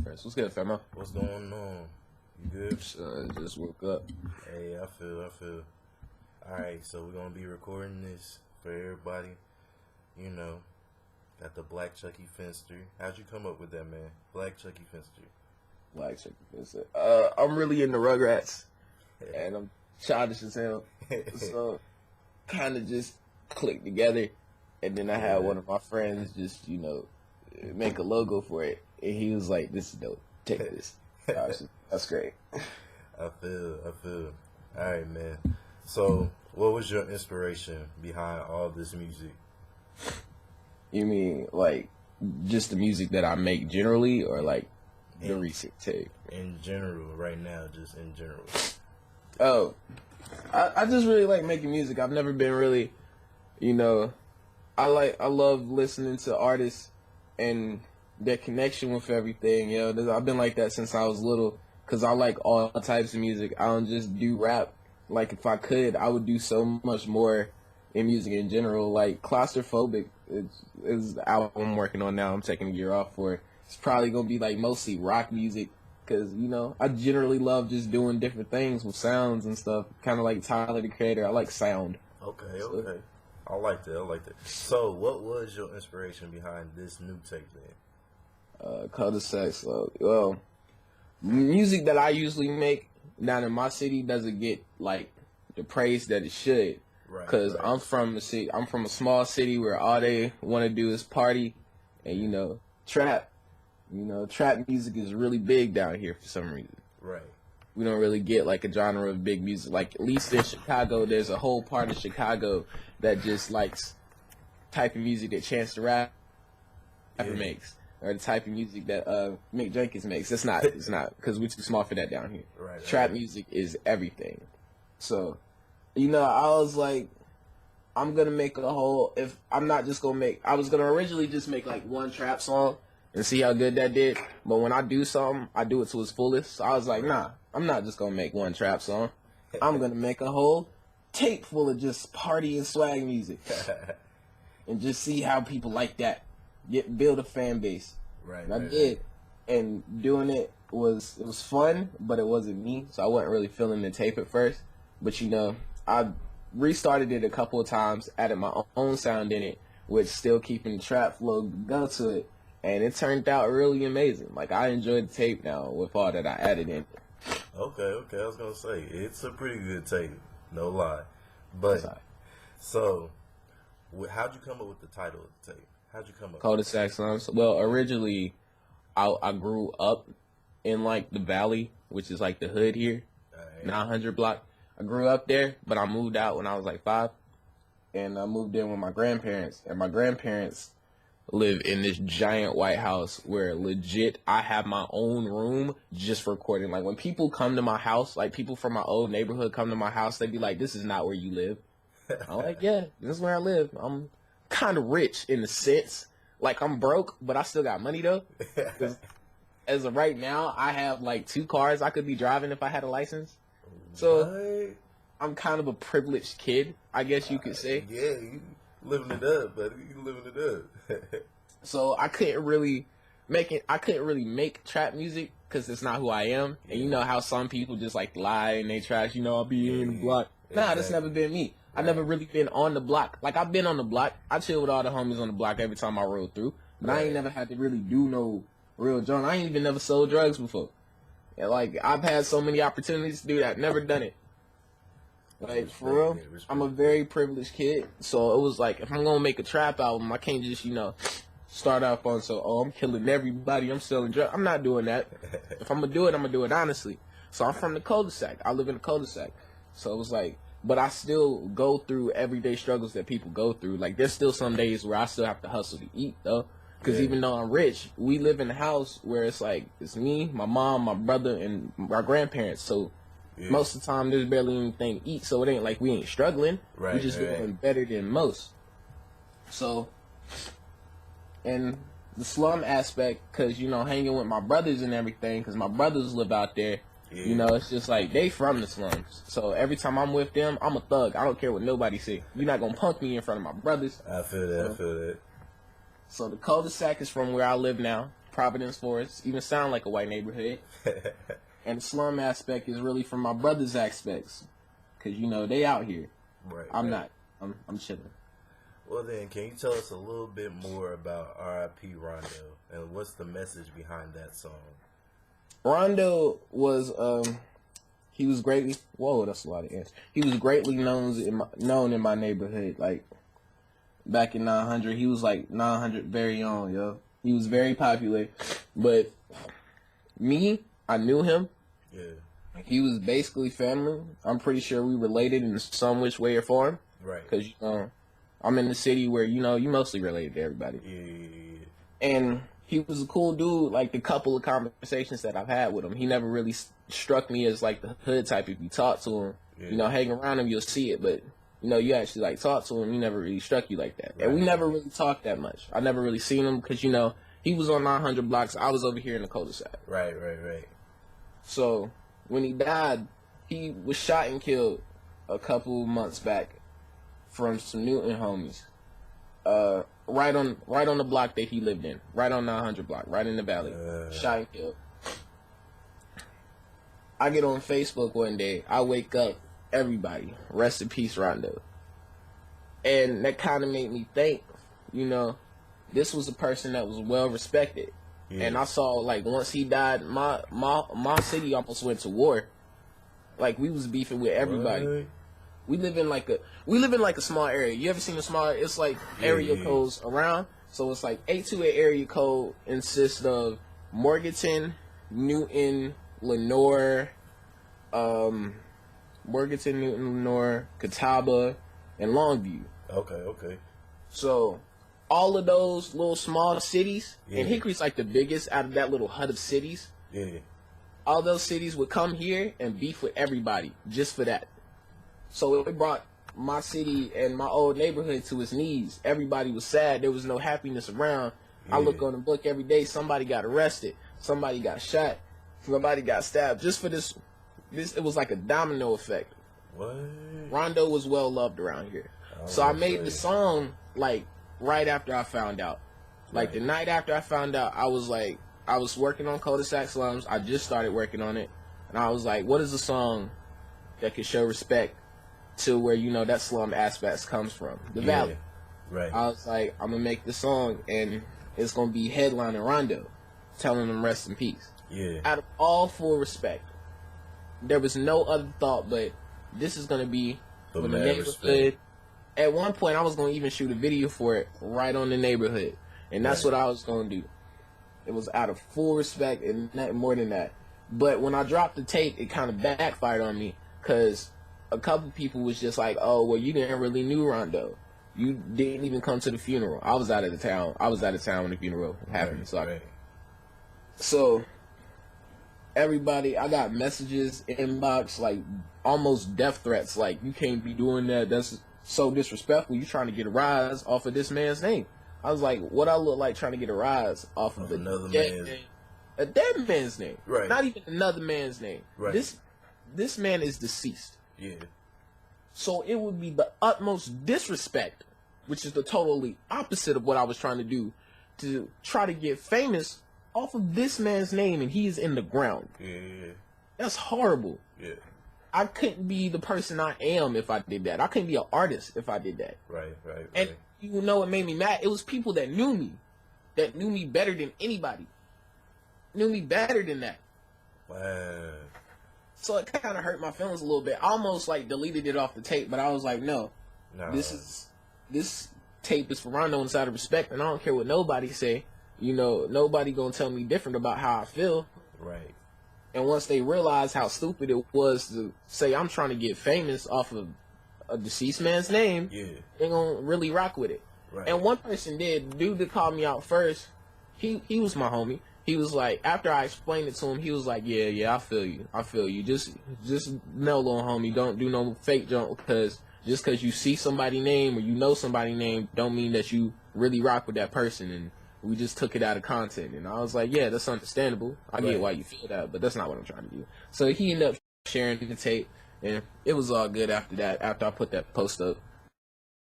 First, what's good, famo? What's going on? You good? Just woke up. Hey, I feel. Alright, so we're gonna be recording this for everybody. You know, got the Black Chucky Finster. How'd you come up with that, man? Black Chucky Finster. Black chicken. I'm really into Rugrats, and I'm childish as hell. So, kind of just clicked together, and then I had one of my friends just, make a logo for it, and he was like, "This is dope. Take this." That's great. I feel. Alright, man. So, what was your inspiration behind all this music? You mean like just the music that I make generally, or like the recent tape? In general, right now, just in general. Oh, I just really like making music. I've never been really, I love listening to artists and their connection with everything. I've been like that since I was little, because I like all types of music. I don't just do rap. Like, if I could, I would do so much more in music in general. Like, Claustrophobic is the album I'm working on now. I'm taking a year off for it. It's probably going to be, like, mostly rock music, because, I generally love just doing different things with sounds and stuff. Kind of like Tyler, the Creator. I like sound. Okay. I like that. So, what was your inspiration behind this new tape then? Culdesac Slums. Well, music that I usually make down in my city doesn't get like the praise that it should, because I'm from a small city where all they want to do is party, and trap. Trap music is really big down here for some reason. Right. We don't really get like a genre of big music. Like, at least in Chicago, there's a whole part of Chicago that just likes type of music that Chance the Rapper makes, or the type of music that Mick Jenkins makes. It's not, because we're too small for that down here. Right. Trap music is everything. So, I was like, I'm gonna make a whole. If I'm not just gonna make, I was gonna originally just make like one trap song and see how good that did. But when I do something, I do it to its fullest. So I was like, nah, I'm not just gonna make one trap song. I'm gonna make a whole tape full of just party and swag music, and just see how people like that. Build a fan base. Right. And I did. And doing it was fun, but it wasn't me, so I wasn't really feeling the tape at first. But I restarted it a couple of times, added my own sound in it, with still keeping the trap flow go to it, and it turned out really amazing. Like, I enjoyed the tape now with all that I added in. Okay. I was gonna say it's a pretty good tape, no lie. But so, how'd you come up with the title of the tape? How'd you come up? Culdesac Slums. Well, originally, I grew up in like the valley, which is like the hood here, 900 block. I grew up there, but I moved out when I was like 5, and I moved in with my grandparents. And my grandparents live in this giant white house where legit I have my own room just for recording. Like, when people come to my house, like people from my old neighborhood come to my house, they be like, "This is not where you live." I'm like, "Yeah, this is where I live. I'm kind of rich in a sense. Like, I'm broke, but I still got money though." As of right now, I have like 2 cars I could be driving if I had a license. So I'm kind of a privileged kid, I guess you could say. Yeah, you living it up, buddy. You living it up. So I couldn't really make trap music because it's not who I am. And you know how some people just like lie and they trash, I'll be in the block. Nah, that's never been me. I've never really been on the block. Like, I've been on the block. I chill with all the homies on the block every time I roll through. But I ain't never had to really do no real joint. I ain't even never sold drugs before. And like, I've had so many opportunities to do that. Never done it. Like, for real, I'm a very privileged kid. So it was like, if I'm going to make a trap album, I can't just, start off on, I'm killing everybody, I'm selling drugs. I'm not doing that. If I'm going to do it, I'm going to do it honestly. So I'm from the cul-de-sac. I live in the cul-de-sac. So it was like, but I still go through everyday struggles that people go through. Like, there's still some days where I still have to hustle to eat, though. Because even though I'm rich, we live in a house where it's like, it's me, my mom, my brother, and my grandparents. So most of the time, there's barely anything to eat. So it ain't like we ain't struggling. We just doing better than most. So, and the slum aspect, because, hanging with my brothers and everything, because my brothers live out there, it's just like, they from the slums. So every time I'm with them, I'm a thug. I don't care what nobody say. You're not going to punk me in front of my brothers. I feel that. So the cul-de-sac is from where I live now. Providence Forest, even sound like a white neighborhood. And the slum aspect is really from my brother's aspects, because, you know, they out here. Right. I'm not. I'm chilling. Well then, can you tell us a little bit more about R.I.P. Rondo and what's the message behind that song? Rondo was he was greatly that's a lot of ants. He was greatly known in my neighborhood. Like back in 900, he was like 900 very young, yo. He was very popular, but me, I knew him. Yeah. He was basically family. I'm pretty sure we related in some which way or form. Right. Because I'm in the city where, you know, you mostly related to everybody. Yeah. And he was a cool dude. Like, the couple of conversations that I've had with him, he never really struck me as, like, the hood type. If you talk to him, you know, hang around him, you'll see it. But, you know, you actually, like, talk to him, he never really struck you like that. Right. And we never really talked that much. I never really seen him because, you know, he was on 900 blocks. I was over here in the Culdesac. Right. So, when he died, he was shot and killed a couple months back from some Newton homies. Right on the block that he lived in. Right on 900 block. Right in the valley. Shot and killed. I get on Facebook one day. I wake up. Everybody. Rest in peace, Rondo. And that kind of made me think, you know, this was a person that was well respected. Yeah. And I saw, like, once he died, my city almost went to war. Like, we was beefing with everybody. What? We live in like a small area. You ever seen a small? It's like area codes around. So it's like 828 area code consists of Morganton, Newton, Lenore, Catawba, and Longview. Okay. So all of those little small cities, and Hickory's like the biggest out of that little hut of cities. Yeah. All those cities would come here and beef with everybody just for that. So it brought my city and my old neighborhood to its knees. Everybody was sad. There was no happiness around. I look on the book every day. Somebody got arrested. Somebody got shot. Somebody got stabbed. Just for this, it was like a domino effect. What? Rondo was well loved around here. So I made the song like right after I found out. Like the night after I found out, I was working on Culdesac Slums. I just started working on it. And I was like, what is a song that could show respect to where, you know, that slum aspects comes from? The valley. Right. I was like, I'm going to make the song, and it's going to be headlining Rondo, telling him rest in peace. Yeah. Out of all full respect. There was no other thought but this is going to be the neighborhood. Respect. At one point, I was going to even shoot a video for it right on the neighborhood. And that's what I was going to do. It was out of full respect and nothing more than that. But when I dropped the tape, it kind of backfired on me because a couple people was just like, oh, well, you didn't really knew Rondo. You didn't even come to the funeral. I was out of town when the funeral happened. So everybody, I got messages, inbox, like almost death threats. Like, you can't be doing that. That's so disrespectful. You trying to get a rise off of this man's name. I was like, what I look like trying to get a rise off of another man's name? A dead man's name. Right. Not even another man's name. Right. This man is deceased. Yeah. So it would be the utmost disrespect, which is the totally opposite of what I was trying to do, to try to get famous off of this man's name, and he is in the ground. Yeah. That's horrible. Yeah. I couldn't be the person I am if I did that. I couldn't be an artist if I did that. Right. And you know what made me mad? It was people that knew me better than anybody. Knew me better than that. Wow. So it kind of hurt my feelings a little bit. I almost like deleted it off the tape, but I was like, no. This tape is for Rondo inside of respect, and I don't care what nobody say. You know, nobody gonna tell me different about how I feel. Right. And once they realize how stupid it was to say I'm trying to get famous off of a deceased man's name, they gonna really rock with it. Right. And one person did. The dude that called me out first, he was my homie. He was like, after I explained it to him, he was like, yeah, I feel you. Just mellow, homie. Don't do no fake junk, because just because you see somebody's name or you know somebody's name don't mean that you really rock with that person. And we just took it out of content. And I was like, yeah, that's understandable. I get why you feel that, but that's not what I'm trying to do. So he ended up sharing the tape, and it was all good after that, after I put that post up.